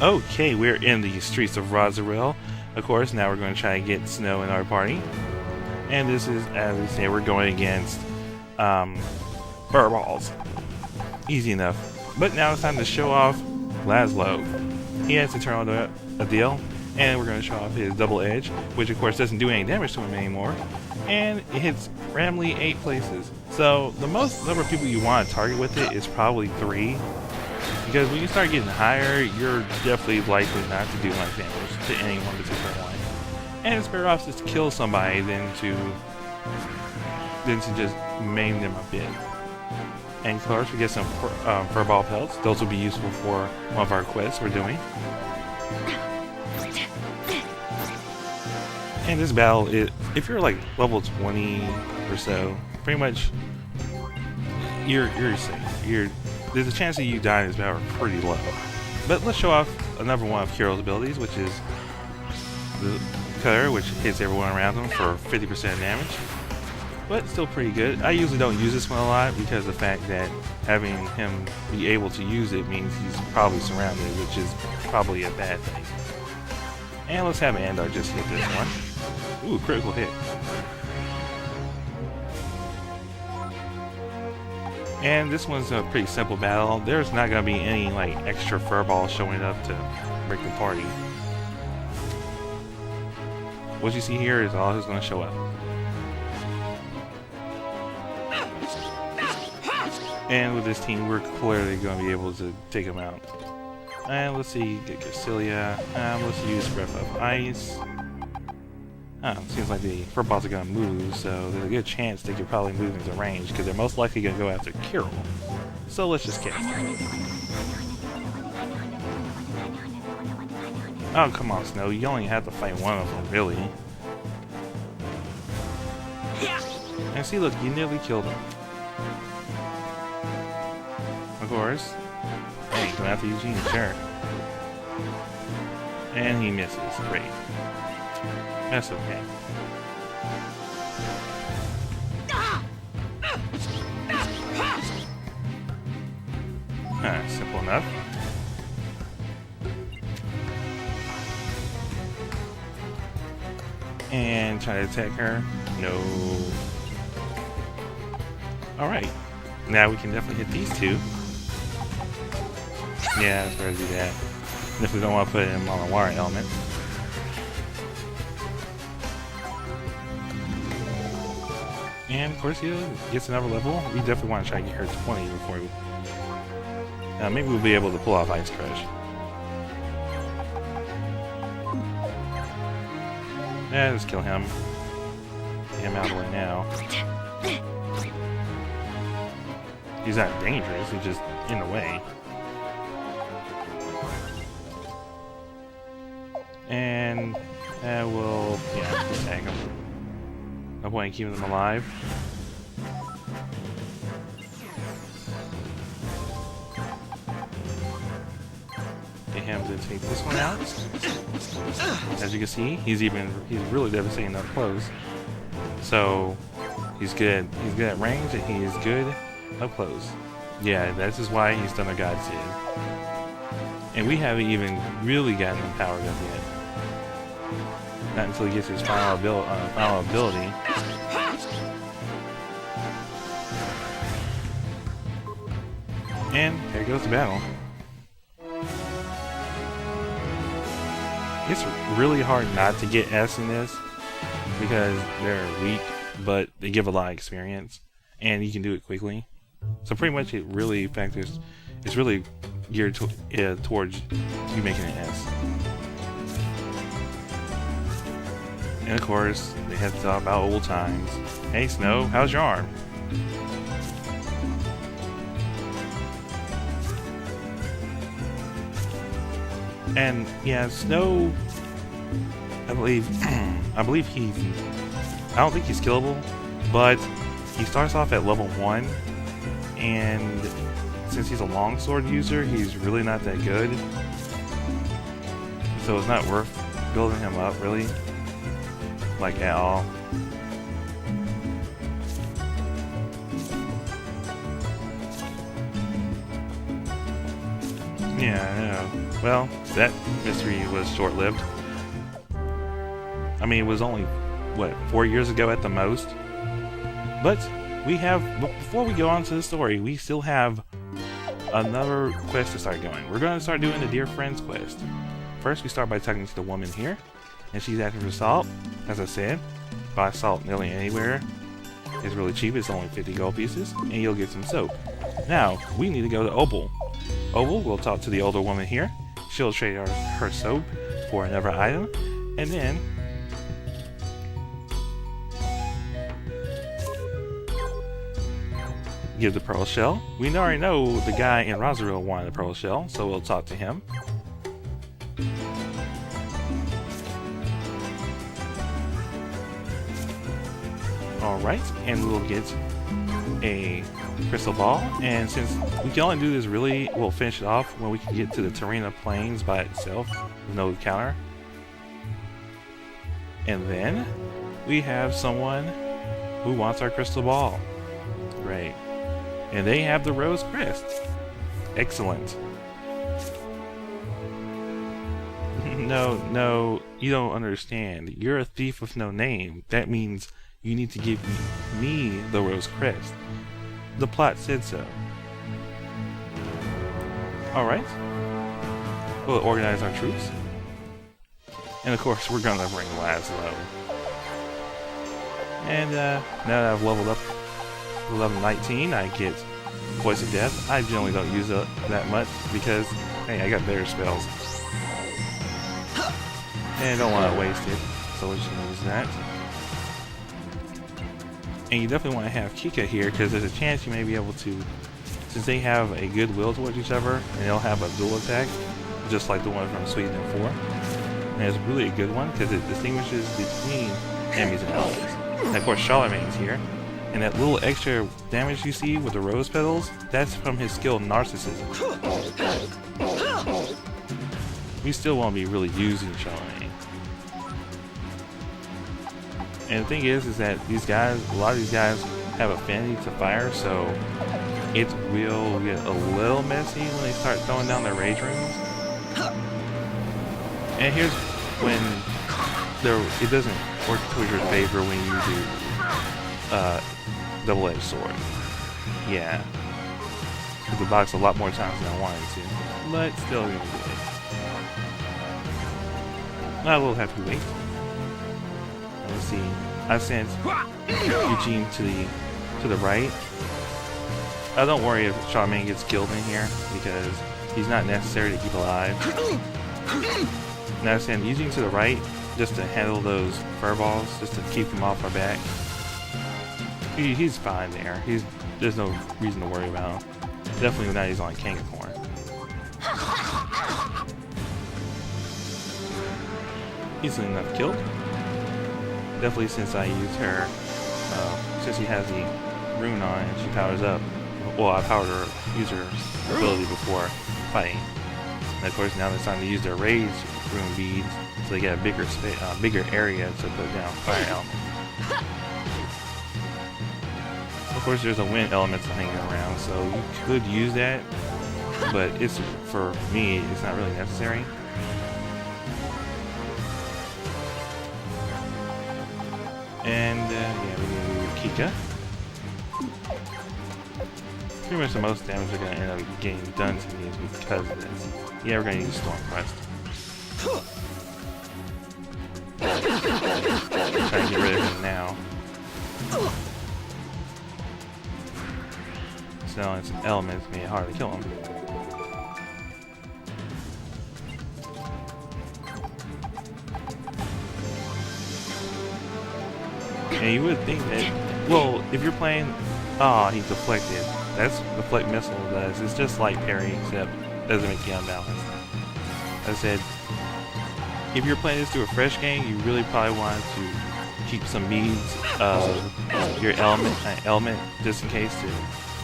Okay, we're in the streets of Rosaril. Of course, now we're going to try to get Snow in our party. And this is, as we say, we're going against Furballs. Easy enough. But now it's time to show off Laszlo. He has to turn on a deal, and we're going to show off his double edge, which of course doesn't do any damage to him anymore. And it hits randomly 8 places. So the most number of people you want to target with it is probably 3. Because when you start getting higher, you're definitely likely not to do much damage to any one particular one. And it's better off just to kill somebody than to just maim them a bit. And of course, we get some furball pelts. Those will be useful for one of our quests we're doing. And this battle, if you're like level 20 or so, pretty much you're safe. There's a chance that you die in this battle pretty low. But let's show off another one of Kiro's abilities, which is the Cutter, which hits everyone around him for 50% damage. But still pretty good. I usually don't use this one a lot because the fact that having him be able to use it means he's probably surrounded, which is probably a bad thing. And let's have Andar just hit this one. Ooh, critical hit. And this one's a pretty simple battle. There's not going to be any like extra furballs showing up to break the party. What you see here is all who's going to show up. And with this team, we're clearly going to be able to take them out. And let's see, get Cecilia. Let's use Breath of Ice. Seems like the furballs are going to move, so there's a good chance they could probably move into range because they're most likely going to go after Kiro. So let's just cast it. Oh, come on, Snow. You only have to fight one of them, really. And see, look, you nearly killed him. Of course. Hey, going after Eugene, sure. And he misses. Great. That's okay. Simple enough. And try to attack her. No. Alright. Now we can definitely hit these two. Yeah, let's better do that. And if we don't want to put him on a water element. And of course, he gets another level. We definitely want to try to get her to 20 before we... maybe we'll be able to pull off Ice Crush. Yeah, let's kill him. Get him out of the way now. He's not dangerous, he's just in the way. And we'll, attack him. No point in keeping them alive. Get him to take this one out. As you can see, he's really devastating up close. So he's good. He's good at range and he is good up close. Yeah, this is why he's done a God Sid. And we haven't even really gotten him powered up yet. Not until he gets his final ability. And there goes the battle. It's really hard not to get S in this because they're weak, but they give a lot of experience and you can do it quickly. So pretty much it really factors, it's really geared towards you making an S. And of course, they had to talk about old times. Hey Snow, how's your arm? And yeah, Snow, I believe I don't think he's killable, but he starts off at level 1, and since he's a longsword user, he's really not that good. So it's not worth building him up, really. Like, at all. Yeah, I know. Well, that mystery was short-lived. I mean, it was only, what, 4 years ago at the most? But before we go on to the story, we still have another quest to start going. We're going to start doing the Dear Friends quest. First, we start by talking to the woman here, and she's asking for salt. As I said, buy salt nearly anywhere. It's really cheap, it's only 50 gold pieces, and you'll get some soap. Now, we need to go to Opal. Opal will talk to the older woman here. She'll trade her soap for another item, and then give the pearl shell. We already know the guy in Rosaril wanted a pearl shell, so we'll talk to him. Alright, and we'll get a crystal ball, and since we can only do this we'll finish it off when we can get to the Tarina Plains by itself with no counter. And then we have someone who wants our crystal ball. Great. And they have the rose crest. Excellent. No, you don't understand. You're a thief with no name. That means you need to give me the rose crest. The plot said so. Alright. We'll organize our troops. And of course, we're gonna bring Laszlo. And now that I've leveled up to level 19, I get Voice of Death. I generally don't use it that much because, hey, I got better spells. And I don't want to waste it, so we're just gonna use that. And you definitely want to have Kika here because there's a chance you may be able to, since they have a goodwill towards each other, and they'll have a dual attack, just like the one from Sweden 4. And it's really a good one because it distinguishes between enemies and elements. And of course, Charlemagne's here, and that little extra damage you see with the rose petals, that's from his skill Narcissism. We still won't be really using Charlemagne. And the thing is that these guys, a lot of these guys have affinity to fire, so it will get a little messy when they start throwing down their rage runes. And here's when it doesn't work towards your favor when you do double-edged sword. Yeah. The box a lot more times than I wanted to, but still gonna do it. I will have to wait. Let's see. I sent Eugene to the right. Don't worry if Charlemagne gets killed in here because he's not necessary to keep alive. Now I send Eugene to the right just to handle those furballs, just to keep them off our back. He's fine there. There's no reason to worry about him. Definitely not he's on Kangacorn. Easily enough killed. Definitely since I used her, since she has the rune on and she powers up. Well, I powered her, use her ability before fighting. And of course now it's time to use their rage rune beads, so they get a bigger area to put down fire elements. Of course there's a wind element hanging around, so you could use that, but for me, it's not really necessary. And yeah, we're gonna move Kika. Pretty much the most damage we're gonna end up getting done to me is because of this. Yeah, we're gonna use Storm Crest. Trying to get rid of him now. So it's an element, it's made it hard to kill him. And you would think that, well, if you're playing, he deflected. That's what deflect missile does. It's just like parry, except it doesn't make you unbalanced. As I said, if you're playing this through a fresh game, you really probably want to keep some beads of your element just in case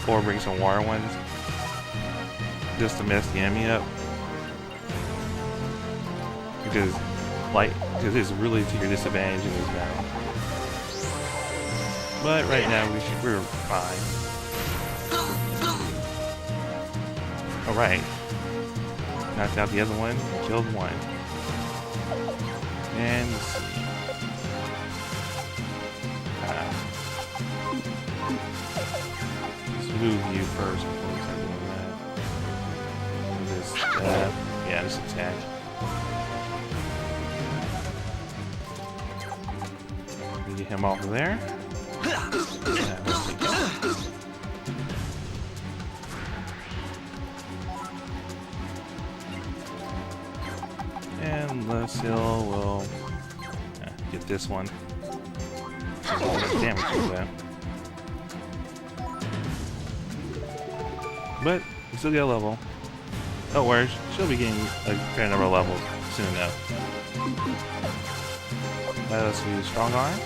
or bring some water ones just to mess the enemy up. Because it's really to your disadvantage in this battle. But right now we're fine. Alright. Knocked out the other one, killed one. And let's see. Let's move you first before we start doing that. Yeah, just attack. Get him off of there. Yeah, let's see. And Lucille will get this one. Damage with that. But we still get a level. Don't worry, she'll be getting a fair number of levels soon enough. Let's use Strong Arm.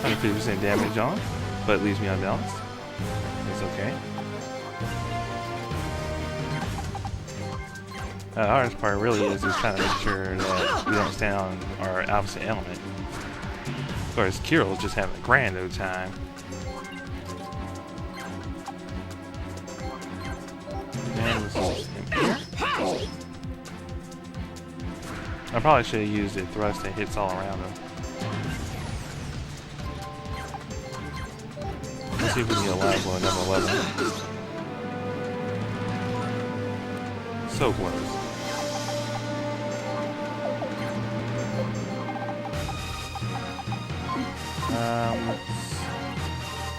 150% damage on, but it leaves me unbalanced. It's okay. The hardest part really is just trying to make sure that we don't stand on our opposite element. Of course, Kiril's just having a grand old time. And let's use him here. I probably should have used a thrust that hits all around him. Let's see if we can get a live blow at number 11. So close.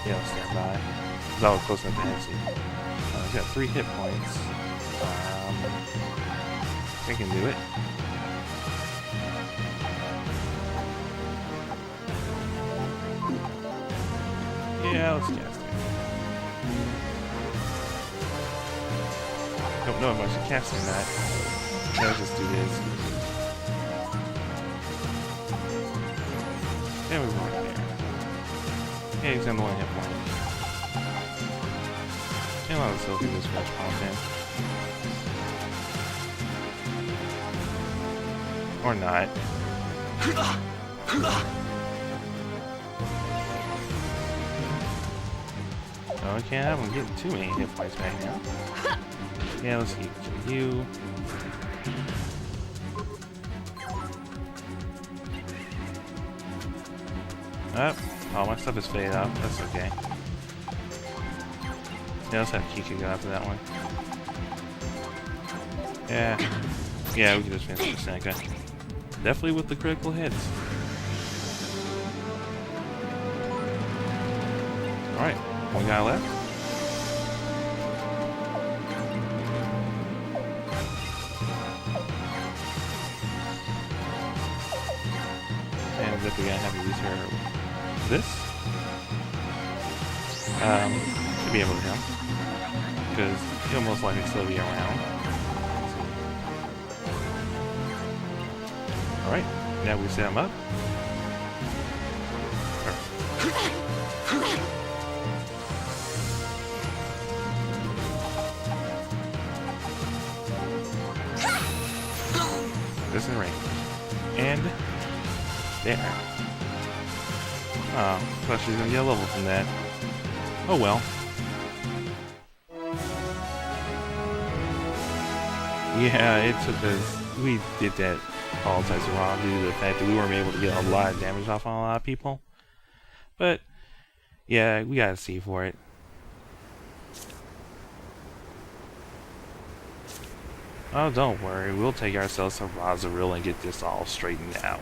Let's stand by. That was close enough to hit. He's got 3 hit points. I can do it. Yeah, let's cast it. Don't know how much I'm casting that. Let's just do this. And we went there. Yeah, he's on the 1 hit point. And I'll still do this scratch pump in. Or not. Oh, I can't have him getting too many hit points back now. Yeah, let's see. Kill you. Oh, all my stuff is faded up. That's okay. Yeah, let's have Kiki go after that one. Yeah. Yeah, we can just finish the Seneca. Definitely with the critical hits. Alright, one guy left. And if we're gonna have to use her this. Should be able to him. Because he'll most likely still be around. Alright, now we set him up. This is range. And there. Oh, thought she was gonna get a level from that. Oh well. Yeah, it took us. We did that all types of wrong due to the fact that we weren't able to get a lot of damage off on a lot of people. But yeah, we gotta see for it. Oh, don't worry. We'll take ourselves some Razoril and get this all straightened out.